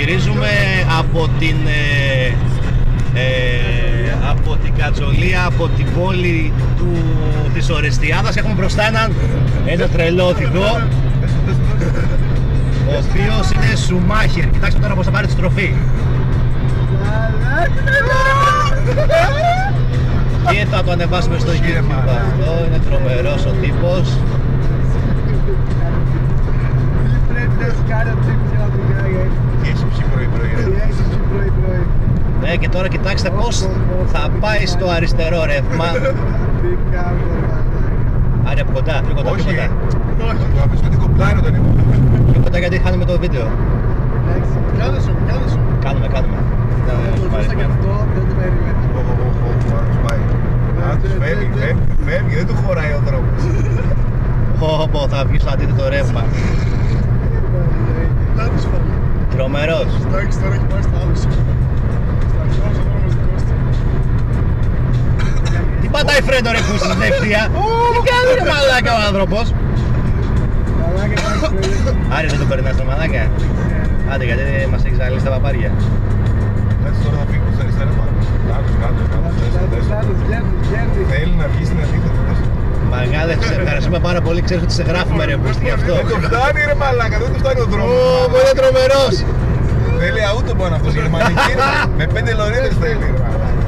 Γυρίζουμε από την Κατσολία, από την πόλη της Ορεστιάδας. Έχουμε μπροστά ένα τρελό οδηγό, ο οποίος είναι Σουμάχερ. Κοιτάξτε τώρα πως θα πάρει τη στροφή. Και θα το ανεβάσουμε στο YouTube. Αυτό είναι τρομερός ο τύπος. Και έχει πιει πρωί-πρωί. Ναι, και τώρα κοιτάξτε πως θα πάει στο αριστερό ρεύμα. Άρη από κοντά, πιο κοντά, πιο κοντά. Όχι, το αφήσω γιατί κομπλάρω τον είναι. Πιο κοντά γιατί χάνουμε το βίντεο. Κάνε σου. Κάνουμε. Φεύγει, δεν του χωράει ο δρόμος. Πω, θα βγει στο αντίθετο ρεύμα. Τρομερός. Εντάξει, τώρα έχει πάει στα άλυση. Στα αρχαιός ο δρόμος δικός του. Τι πατάει φρέντο ρε που στην ευθεία. Τι κάνει ρε μαλάκα ο άνθρωπος. Άρη δεν το περνάς το μαλάκα. Άντε γιατί μας έχεις ζαλίσει τα παπάρια. Εντάξει, τώρα θα φύγει στο αριστερό. Θέλει να βγει στην αντίθετη. Μαγάδε, σε ευχαριστούμε πάρα πολύ. Ξέρεις ότι σε γράφουμε ρε μπούστη γι' αυτό. Δεν το φτάνει ρε μαλάκα, δεν του φτάνει ο δρόμος. Πω, είναι τρομερός. Θέλει αούτο πάνω αυτός γερμανική. Με 5 λωρίδες θέλει ρε μαλάκα.